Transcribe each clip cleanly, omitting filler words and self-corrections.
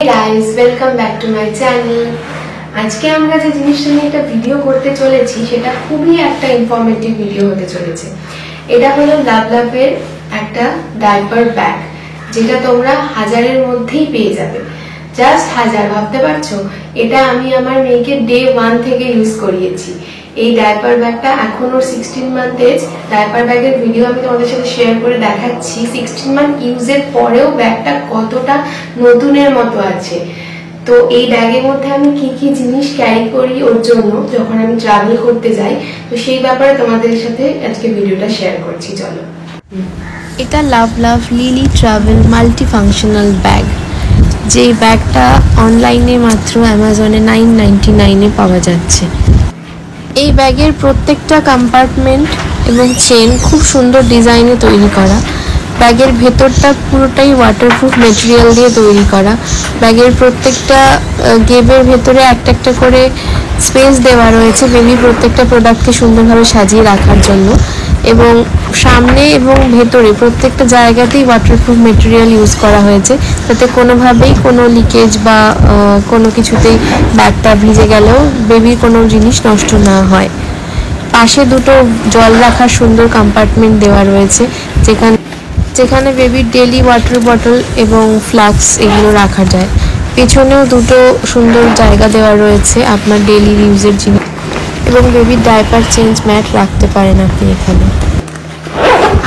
guys, welcome back to my channel. আজকে আমরা যে জিনিসটা নিয়ে একটা ভিডিও করতে চলেছি সেটা খুবই একটা ইনফরমেটিভ ভিডিও হতে চলেছে। এটা হলো লাভলাভের একটা ডাইপার ব্যাগ, যেটা তোমরা 1000-এর মধ্যেই পেয়ে যাবে। জাস্ট 1000, ভাবতে পারছো? এটা আমি আমার মেয়েকে ডে 1 থেকে ইউজ করিয়েছি। এই ডাইপার ব্যাগটা এখন ওর 16 মান্থ এজ। ডাইপার ব্যাগের ভিডিও আমি তোমাদের সাথে শেয়ার করে দেখাচ্ছি 16 মান্থ ইউজের পরেও ব্যাগটা কতটা নতুনের মতো আছে। তো এই ব্যাগের মধ্যে আমি কি কি জিনিস ক্যারি করি ওর জন্য যখন আমি ট্রাভেল করতে যাই, তো সেই ব্যাপারে তোমাদের সাথে আজকে ভিডিওটা শেয়ার করছি। চলো। এটা love love lily travel multi functional bag. যে ব্যাগটা অনলাইনে মাত্র অ্যামাজনে 999-এ পাওয়া যাচ্ছে। এই ব্যাগের প্রত্যেকটা কম্পার্টমেন্ট এবং চেন খুব সুন্দর ডিজাইনে তৈরি করা। ব্যাগের ভেতরটা পুরোটাই ওয়াটারপ্রুফ মেটেরিয়াল দিয়ে তৈরি করা। ব্যাগের প্রত্যেকটা গেবের ভেতরে একটা একটা করে স্পেস দেওয়া রয়েছে বেবি প্রত্যেকটা প্রোডাক্টকে সুন্দরভাবে সাজিয়ে রাখার জন্য, এবং সামনে এবং ভেতরে প্রত্যেকটা জায়গাতেই ওয়াটারপ্রুফ মেটেরিয়াল ইউজ করা হয়েছে, যাতে কোনোভাবেই কোনো লিকেজ বা কোনো কিছুতেই ব্যাগটা ভিজে গেলেও বেবির কোনো জিনিস নষ্ট না হয়। পাশে দুটো জল রাখার সুন্দর কম্পার্টমেন্ট দেওয়া রয়েছে, যেখানে বেবির ডেলি ওয়াটার বটল এবং ফ্লাস্ক এগুলো রাখা যায়। পেছনেও দুটো সুন্দর জায়গা দেওয়া রয়েছে আপনার ডেলি ইউজের জিনিস, এবং বেবির ডাইপার চেঞ্জ ম্যাট রাখতে পারেন আপনি এখানে।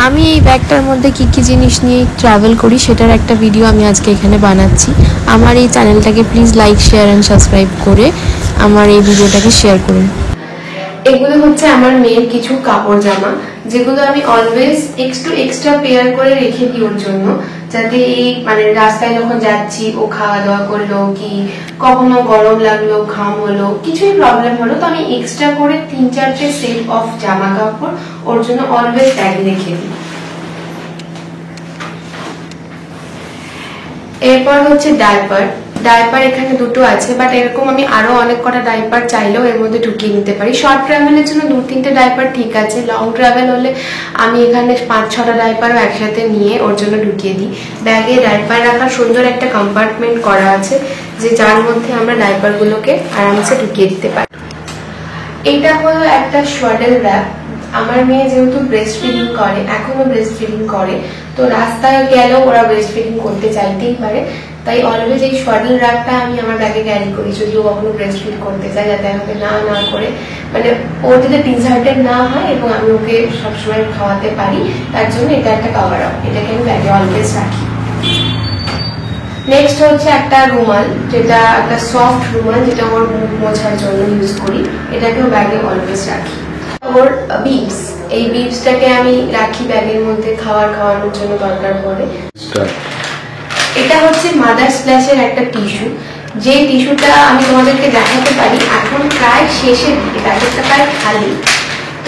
আমি এই ব্যাগটার মধ্যে কি কি জিনিস নিয়ে ট্রাভেল করি সেটার একটা ভিডিও আমি আজকে এখানে বানাচ্ছি। আমার এই চ্যানেলটাকে please like, share and subscribe করে আমার এই ভিডিওটাকে শেয়ার করুন। এগুলো হচ্ছে আমার মেয়ের কিছু কাপড় জামা, যেগুলো আমি অলওয়েজ এক্সট্রা পেয়ার করে রেখে দিই ওর জন্য, যাতে এই রাস্তায় যখন যাচ্ছি ও খাওয়া দাওয়া করলো কি কখনো গরম লাগলো, ঘাম হলো, কিছুই প্রবলেম হলো, তো আমি এক্সট্রা করে 3-4টে সেট অফ জামা কাপড় ওর জন্য অলওয়েজ ব্যাগে রেখে দিই। এরপর হচ্ছে ডাইপার এখানে দুটো আছে, বাট এরকম আমি আরো অনেক কটা ডাইপার চাইলেও এর মধ্যে ঢুকিয়ে নিতে পারি। শর্ট ট্রাভেলের জন্য 2-3টে ডাইপার ঠিক আছে, লং ট্রাভেল হলে আমি এখানে 5-6টা ডাইপারও একসাথে নিয়ে ওর জন্য ঢুকিয়ে দিই। ব্যাগে ডাইপার রাখার সুন্দর একটা কম্পার্টমেন্ট করা আছে, যে যার মধ্যে আমরা ডাইপার গুলোকে আরামসে ঢুকিয়ে দিতে পারি। এটা হলো একটা সোয়াডেল র্যাপ। আমার মেয়ে যেহেতু ব্রেস্ট ফিডিং করে, এখনো ব্রেস্ট ফিডিং করে, তো রাস্তায় গেলেও ওরা ব্রেস্ট ফিডিং করতে চাইতেই পারে, তাই অলওয়েজ এই সোয়াডেল র্যাপটা আমি আমার ব্যাগে ক্যারি করি, যদি ও কখনো ব্রেস্ট ফিড করতে চাই, যাতে আমাকে না করে ও যাতে ডিসহার্টেড না হয় এবং আমি ওকে সবসময় খাওয়াতে পারি, তার জন্য এটা একটা কভার আপ, এটাকে আমি ব্যাগে অলওয়েজ রাখি। নেক্সট হচ্ছে একটা রুমাল, যেটা একটা সফট রুমাল, যেটা ওর মুখ মোছার জন্য ইউজ করি, এটাকেও ব্যাগে অলওয়েজ রাখি। ওর বিপস, এই বিপসটাকে আমি রাখি ব্যাগের মধ্যে খাওয়ানোর জন্য দরকার পড়ে। এটা হচ্ছে মাদার স্প্ল্যাশের একটা টিস্যু, যে টিস্যুটা আমি তোমাদেরকে দেখাতে পারি এখন প্রায় শেষের দিকে, ব্যাগেরটা প্রায় খালি।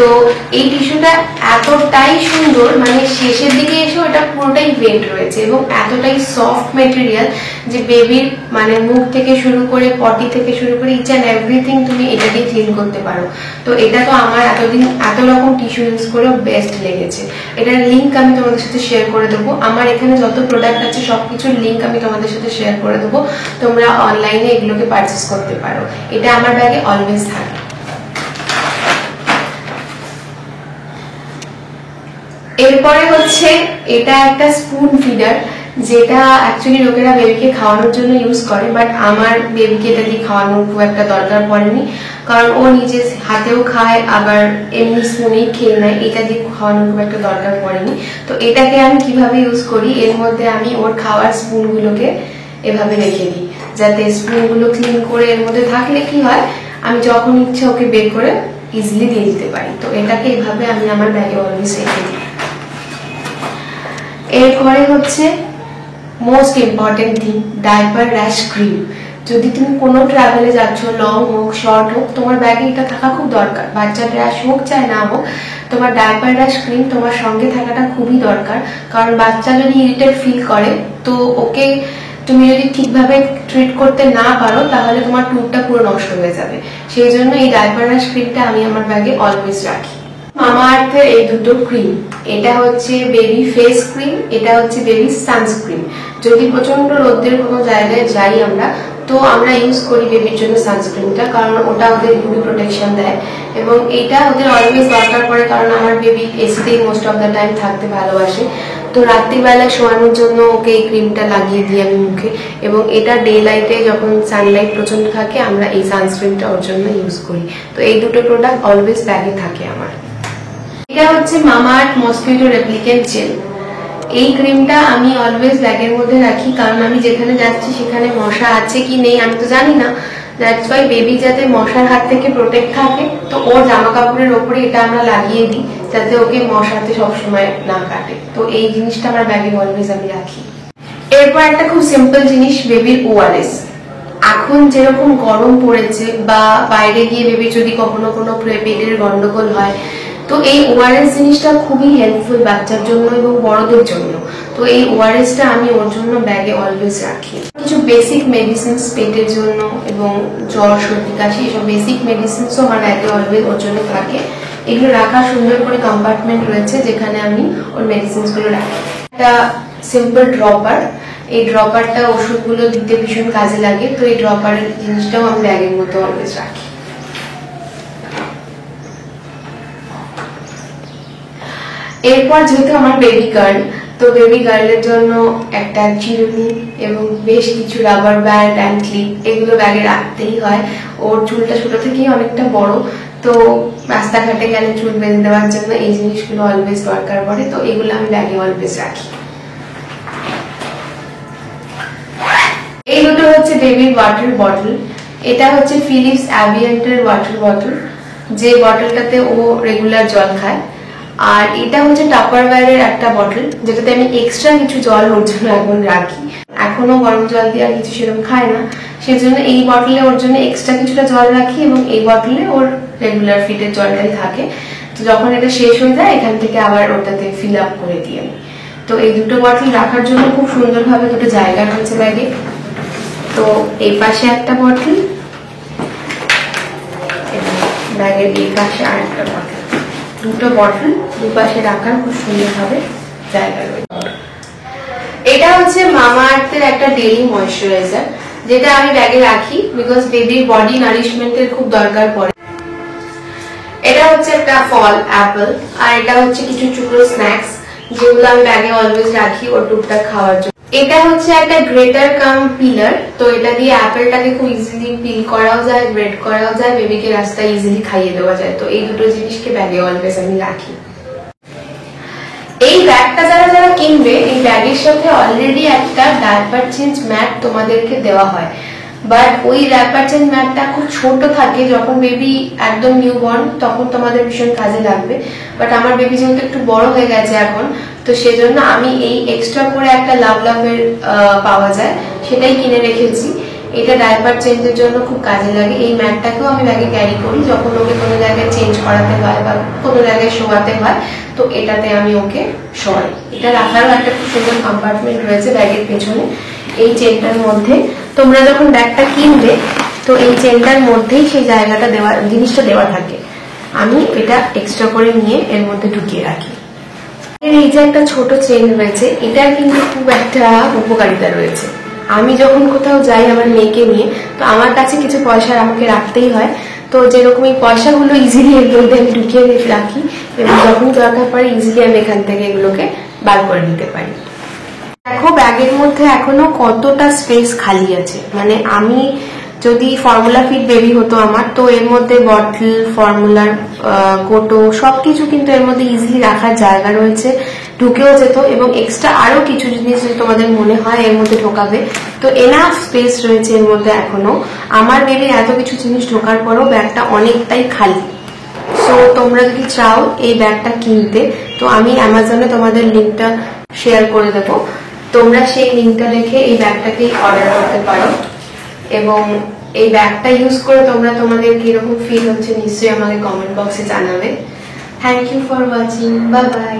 তো এই টিস্যুটা এতটাই সুন্দর, শেষের দিকে এসে ওটা পুরোটাই ওয়েট রয়েছে এবং এতটাই সফট মেটেরিয়াল যে বেবির মুখ থেকে শুরু করে পটি থেকে শুরু করে ইচ অ্যান্ড এভরিথিং তুমি এটা দিয়ে ক্লিন করতে পারো। তো এটা তো আমার এতদিন এত রকম টিস্যু ইউজ করেও বেস্ট লেগেছে। এটার লিঙ্ক আমি তোমাদের সাথে শেয়ার করে দেবো। আমার এখানে যত প্রোডাক্ট আছে সবকিছুর লিঙ্ক আমি তোমাদের সাথে শেয়ার করে দেবো, তোমরা অনলাইনে এগুলোকে পারচেস করতে পারো। এটা আমার ব্যাগে অলওয়েজ থাকে। এরপরে হচ্ছে এটা একটা স্পুন ফিডার, যেটা অ্যাকচুয়ালি লোকেরা বেবিকে খাওয়ানোর জন্য ইউজ করে, বাট আমার বেবিকে এটা দিয়ে খাওয়ানোর খুব একটা দরকার পড়েনি, কারণ ও নিজে হাতেও খায়, আবার এমনি স্পুনেই খেয়ে নেয়, এটা দিয়ে খাওয়ানোর খুব একটা দরকার পড়েনি। তো এটাকে আমি কিভাবে ইউজ করি, এর মধ্যে আমি ওর খাওয়ার স্পুনগুলোকে এভাবে রেখে দিই, যাতে স্পুনগুলো ক্লিন করে এর মধ্যে থাকলে কি হয়, আমি যখন ইচ্ছে ওকে বের করে ইজিলি দিয়ে দিতে পারি। তো এটাকে এভাবে আমি আমার ব্যাগে অলওয়েজ রেখে দিই। এরপরে হচ্ছে most important thing, diaper rash cream. যদি তুমি কোনো ট্রাভেলে যাচ্ছ, লং হোক শর্ট হোক, তোমার ব্যাগে এটা থাকা খুব দরকার। বাচ্চার র্যাশ হোক চাই না হোক, তোমার ডাইপার র্যাশ ক্রিম তোমার সঙ্গে থাকাটা খুবই দরকার, কারণ বাচ্চা যদি ইরিটেট ফিল করে, তো ওকে তুমি যদি ঠিকভাবে ট্রিট করতে না পারো, তাহলে তোমার ট্যুরটা পুরো নষ্ট হয়ে যাবে। সেই জন্য এই ডাইপার র্যাশ ক্রিমটা আমি আমার ব্যাগে অলওয়েজ রাখি। মামা আর্থের এই দুটো ক্রিম, এটা হচ্ছে বেবি ফেস ক্রিম, এটা হচ্ছে বেবি সানস্ক্রিন। যদি প্রচন্ড রোদের কোনো জায়গায় যাই আমরা, তো আমরা ইউজ করি বেবির জন্য সানস্ক্রিনটা, কারণ ওটা ওদের ইউভি প্রোটেকশন দেয় এবং এটা ওদের অলওয়েজ দরকার পড়ে, কারণ আমার বেবি এসিতেই মোস্ট অফ দ্য টাইম থাকতে ভালোবাসে। তো রাত্রিবেলা শোয়ানোর জন্য ওকে এই ক্রিমটা লাগিয়ে দিই আমি মুখে, এবং এটা ডে লাইটে যখন সানলাইট প্রচন্ড থাকে আমরা এই সানস্ক্রিনটা ওর জন্য ইউজ করি। তো এই দুটো প্রোডাক্ট অলওয়েজ ব্যাগে থাকে আমার। এটা হচ্ছে মামা আর্থ মসকিউটো রেপ্লিকেন্ট জেল। এই ক্রিমটা আমি অলওয়েজ ব্যাগের মধ্যে রাখি, কারণ আমি যেখানে যাচ্ছি সেখানে মশা আছে কি নেই আমি তো জানি না। দ্যাটস ওয়াই বেবি যাতে মশার হাত থেকে প্রোটেক্ট থাকে, তো ওর জামা কাপড়ের ওপরে এটা আমরা লাগিয়ে দিই যাতে ওকে মশাতে সবসময় না কাটে। তো এই জিনিসটা আমার ব্যাগে অলওয়েজ আমি রাখি। এরপর একটা খুব সিম্পল জিনিস, বেবির ওআরএস। এখন যেরকম গরম পড়েছে বা বাইরে গিয়ে বেবি যদি কখনো কোনো পেটের গন্ডগোল হয়, তো এই ওআরএস জিনিসটা খুবই হেল্পফুল বাচ্চার জন্য এবং বড়দের জন্য। তো এই ওআরএসটা আমি ওর জন্য ব্যাগে অলওয়েজ রাখি। কিছু বেসিক মেডিসিনস পেটের জন্য এবং জ্বর সর্দি কাশি এসব বেসিক মেডিসিনসও আমার ব্যাগে অলওয়েজ ওর জন্য থাকে। এগুলো রাখার সুন্দর করে কম্পার্টমেন্ট রয়েছে যেখানে আমি ওর মেডিসিনস গুলো রাখি। একটা সিম্পল ড্রপার, এই ড্রপারটা ওষুধগুলো দিতে ভীষণ কাজে লাগে। তো এই ড্রপারের জিনিসটাও আমি ব্যাগের মধ্যে অলওয়েজ রাখি। এরপর যেহেতু আমার বেবি গার্ল, তো বেবি গার্লের জন্য একটা চিরুনি এবং বেশ কিছু রাবার ব্যান্ড অ্যান্ড ক্লিপ এগুলো ব্যাগে রাখতেই হয়। ওর চুলটা ছোট থেকেই অনেকটা বড়, তো রাস্তাঘাটে গেলে চুল বেঁধে দেওয়ার জন্য এই জিনিসগুলো অলওয়েজ দরকার পড়ে। তো এগুলো আমি ব্যাগে অলওয়েজ রাখি। এই দুটো হচ্ছে বেবির ওয়াটার বটল। এটা হচ্ছে ফিলিপস অ্যাভিয়েন্টের ওয়াটার বটল, যে বটলটাতে ও রেগুলার জল খায়। আর এটা হচ্ছে টাপারওয়্যারের একটা বটল, যেটাতে আমি এক্সট্রা কিছু জল ওর জন্য এখন রাখি। এখনো গরম জল দিয়ে আর কিছু সেরকম খায় না, সেজন্য এই বটলে ওর জন্য এক্সট্রা কিছুটা জল রাখি এবং এই বটলে ওর রেগুলার ফিটের জলটাই থাকে। তো যখন এটা শেষ হয়ে যায় এখান থেকে আবার ওটাতে ফিল আপ করে দিই আমি। তো এই দুটো বটল রাখার জন্য খুব সুন্দরভাবে দুটো জায়গা রয়েছে ব্যাগে। তো এই পাশে একটা বটল, ব্যাগের এই পাশে আর একটা বটল, দুটো বটল দুপাশে রাখার খুব সুন্দরভাবে জায়গা রয়েছে। এটা হচ্ছে মামা আর্থের একটা ডেইলি ময়শ্চারাইজার, যেটা আমি ব্যাগে রাখি বিকজ বেবির বডি নারিশমেন্টের খুব দরকার পড়ে। এটা হচ্ছে একটা ফল অ্যাপল, আর এটা হচ্ছে কিছু চুকরো স্ন্যাক্স যেগুলো আমি ব্যাগে অলওয়েজ রাখি ওর টুকটাক খাওয়ার জন্য। এটা হচ্ছে একটা গ্রেটার কাম পিলার, তো এটা দিয়ে অ্যাপেলটাকে খুব ইজিলি পিল করাও যায়, গ্রেট করাও যায়, বেবিকে রাস্তায় ইজিলি খাইয়ে দেওয়া যায়। তো এই দুটো জিনিসকে ব্যাগে অলওয়েজ আমি রাখি। এই ব্যাগটা যারা যারা কিনবে, এই ব্যাগের সাথে অলরেডি একটা ডায়াপার চেঞ্জ ম্যাট তোমাদেরকে দেওয়া হয়, বাট ওই ডায়াপার চেঞ্জ ম্যাটটা খুব ছোট থাকে। যখন বেবি একদম নিউ বর্ন তখন তোমাদের ভীষণ কাজে লাগবে, বাট আমার বেবি যেহেতু একটু বড় হয়ে গেছে এখন, তো সেজন্য আমি এই এক্সট্রা করে একটা লাভ লাভের পাওয়া যায় সেটাই কিনে রেখেছি। এটা ডায়াপার চেঞ্জের জন্য খুব কাজে লাগে। এই ম্যাটটাকেও আমি ব্যাগে ক্যারি করি যখন ওকে কোনো জায়গায় চেঞ্জ করাতে হয় বা কোনো জায়গায় শোয়াতে হয়, তো এটাতে আমি ওকে শোয়াই। এটা রাখারও একটা খুব সুন্দর কম্পার্টমেন্ট রয়েছে ব্যাগের পেছনে। এই চেনটার মধ্যে তোমরা যখন ব্যাগটা কিনবে, তো এই চেনটার মধ্যেই সেই জায়গাটা দেওয়া, জিনিসটা দেওয়া থাকে। আমি এটা এক্সট্রা করে নিয়ে এর মধ্যে ঢুকিয়ে রাখি। এই যে একটা ছোট চেন রয়েছে, এটার কিন্তু খুব একটা উপকারিতা রয়েছে। আমি যখন কোথাও যাই আমার মেয়েকে নিয়ে, তো আমার কাছে কিছু পয়সা আমাকে রাখতেই হয়। তো যেরকম এই পয়সাগুলো ইজিলি এর মধ্যে আমি ঢুকিয়ে রাখি এবং যখন দরকার পড়ে ইজিলি আমি এখান থেকে এগুলোকে বার করে নিতে পারি। দেখো ব্যাগের মধ্যে এখনো কতটা স্পেস খালি আছে। মানে আমি যদি ফর্মুলা ফিট বেবি হতো আমার, তো এর মধ্যে বটল, ফর্মুলার কোটো সবকিছু কিন্তু এর মধ্যে ইজিলি রাখার জায়গা রয়েছে, ঢুকেও যেত। এবং এক্সট্রা আরো কিছু জিনিস যদি তোমাদের মনে হয় এর মধ্যে ঢোকাবে, তো এনাফ স্পেস রয়েছে এর মধ্যে এখনো। আমার বেবির এত কিছু জিনিস ঢোকার পরও ব্যাগটা অনেকটাই খালি। সো তোমরা যদি চাও এই ব্যাগটা কিনতে, তো আমি অ্যামাজনে তোমাদের লিঙ্কটা শেয়ার করে দেবো, তোমরা সেই লিঙ্কটা দেখে এই ব্যাগটাকে অর্ডার করতে পারো। এবং এই ব্যাগটা ইউজ করে তোমরা তোমাদের কিরকম ফিল হচ্ছে নিশ্চয়ই আমাকে কমেন্ট বক্সে জানাবে। Thank you for watching, bye by.